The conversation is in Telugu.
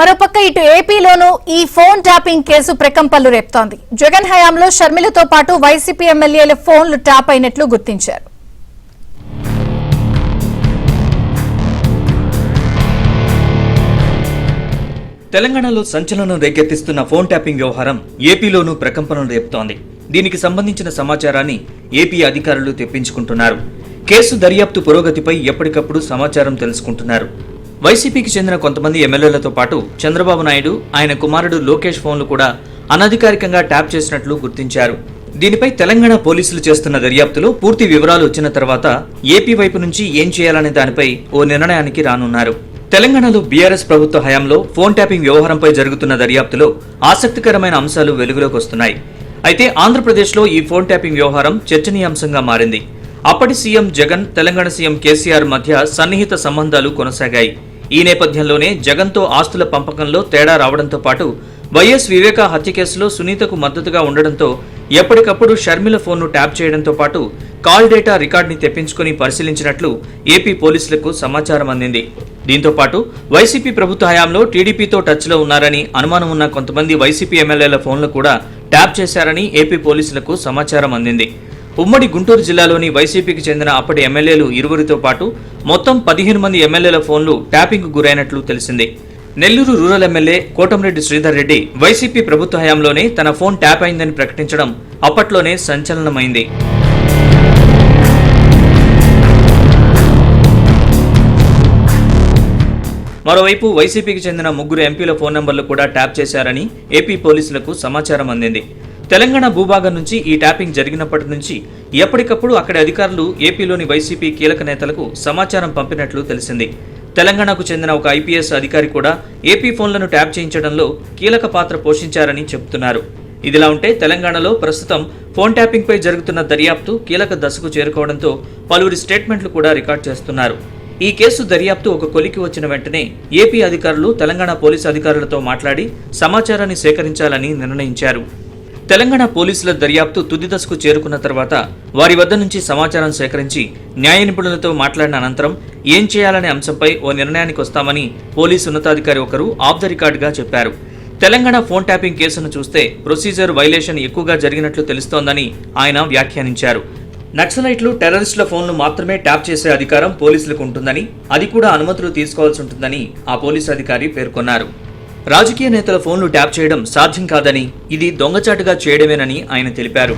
మరోపక్క ఇటు ఏపీలోనూ ఈ ఫోన్ ట్యాపింగ్ కేసు ప్రకంపనలు రేపుతోంది. జగన్ హయాంలో షర్మిలతో పాటు వైసీపీ ఎమ్మెల్యేల ఫోన్లు ట్యాప్ అయినట్లు గుర్తించారు. తెలంగాణలో సంచలనం రేకెత్తిస్తున్న ఫోన్ ట్యాపింగ్ వ్యవహారం ఏపీలోనూ ప్రకంపనలు రేపుతోంది. దీనికి సంబంధించిన సమాచారాన్ని ఏపీ అధికారులు తెప్పించుకుంటున్నారు. కేసు దర్యాప్తు పురోగతిపై ఎప్పటికప్పుడు సమాచారం తెలుసుకుంటున్నారు. వైసీపీకి చెందిన కొంతమంది ఎమ్మెల్యేలతో పాటు చంద్రబాబు నాయుడు, ఆయన కుమారుడు లోకేష్ ఫోన్లు కూడా అనధికారికంగా ట్యాప్ చేసినట్లు గుర్తించారు. దీనిపై తెలంగాణ పోలీసులు చేస్తున్న దర్యాప్తులో పూర్తి వివరాలు వచ్చిన తర్వాత ఏపీ వైపు నుంచి ఏం చేయాలనే దానిపై ఓ నిర్ణయానికి రానున్నారు. తెలంగాణలో బీఆర్ఎస్ ప్రభుత్వ హయాంలో ఫోన్ ట్యాపింగ్ వ్యవహారంపై జరుగుతున్న దర్యాప్తులో ఆసక్తికరమైన అంశాలు వెలుగులోకి వస్తున్నాయి. అయితే ఆంధ్రప్రదేశ్లో ఈ ఫోన్ ట్యాపింగ్ వ్యవహారం చర్చనీయాంశంగా మారింది. అప్పటి సీఎం జగన్, తెలంగాణ సీఎం కేసీఆర్ మధ్య సన్నిహిత సంబంధాలు కొనసాగాయి. ఈ నేపథ్యంలోనే జగన్తో ఆస్తుల పంపకంలో తేడా రావడంతో పాటు వైఎస్ వివేక హత్య కేసులో సునీతకు మద్దతుగా ఉండడంతో ఎప్పటికప్పుడు షర్మిల ఫోన్ను ట్యాప్ చేయడంతో పాటు కాల్ డేటా రికార్డుని తెప్పించుకుని పరిశీలించినట్లు ఏపీ పోలీసులకు సమాచారం అందింది. దీంతో పాటు వైసీపీ ప్రభుత్వ హయాంలో టీడీపీతో టచ్లో ఉన్నారని అనుమానం ఉన్న కొంతమంది వైసీపీ ఎమ్మెల్యేల ఫోన్లు కూడా ట్యాప్ చేశారని ఏపీ పోలీసులకు సమాచారం అందింది. ఉమ్మడి గుంటూరు జిల్లాలోని వైసీపీకి చెందిన అప్పటి ఎమ్మెల్యేలు 20తో పాటు మొత్తం 15 మంది ఎమ్మెల్యేల ఫోన్లు ట్యాపింగ్ గురైనట్లు తెలిసింది. Nellore rural MLA Kotamreddy Sridhar Reddy YCP ప్రభుత్వ హయాంలోనే తన ఫోన్ ట్యాప్ అయిందని ప్రకటించడం అప్పట్లోనే సంచలనమైంది. మరోవైపు వైసీపీకి చెందిన 3 ఎంపీల ఫోన్ నంబర్లు కూడా ట్యాప్ చేశారని ఏపీ పోలీసులకు సమాచారం అందింది. తెలంగాణ భూభాగం నుంచి ఈ ట్యాపింగ్ జరిగినప్పటి నుంచి ఎప్పటికప్పుడు అక్కడి అధికారులు ఏపీలోని వైసీపీ కీలక నేతలకు సమాచారం పంపినట్లు తెలిసింది. తెలంగాణకు చెందిన ఒక ఐపీఎస్ అధికారి కూడా ఏపీ ఫోన్లను ట్యాప్ చేయించడంలో కీలక పాత్ర పోషించారని చెబుతున్నారు. ఇదిలా ఉంటే తెలంగాణలో ప్రస్తుతం ఫోన్ ట్యాపింగ్ పై జరుగుతున్న దర్యాప్తు కీలక దశకు చేరుకోవడంతో పలువురి స్టేట్మెంట్లు కూడా రికార్డ్ చేస్తున్నారు. ఈ కేసు దర్యాప్తు ఒక కొలికి వచ్చిన వెంటనే ఏపీ అధికారులు తెలంగాణ పోలీసు అధికారులతో మాట్లాడి సమాచారాన్ని సేకరించాలని నిర్ణయించారు. తెలంగాణ పోలీసుల దర్యాప్తు తుది దశకు చేరుకున్న తర్వాత వారి వద్ద నుంచి సమాచారం సేకరించి న్యాయ నిపుణులతో మాట్లాడిన అనంతరం ఏం చేయాలనే అంశంపై ఓ నిర్ణయానికి వస్తామని పోలీసు ఉన్నతాధికారి ఒకరు ఆఫ్ ద రికార్డుగా చెప్పారు. తెలంగాణ ఫోన్ ట్యాపింగ్ కేసును చూస్తే ప్రొసీజర్ వైలేషన్ ఎక్కువగా జరిగినట్లు తెలుస్తోందని ఆయన వ్యాఖ్యానించారు. నక్సలైట్లు, టెర్రరిస్టుల ఫోన్లు మాత్రమే ట్యాప్ చేసే అధికారం పోలీసులకు ఉంటుందని, అది కూడా అనుమతులు తీసుకోవాల్సి ఉంటుందని ఆ పోలీసు అధికారి పేర్కొన్నారు. రాజకీయ నేతల ఫోన్లు ట్యాప్ చేయడం సాధ్యం కాదని, ఇది దొంగచాటుగా చేయడమేనని ఆయన తెలిపారు.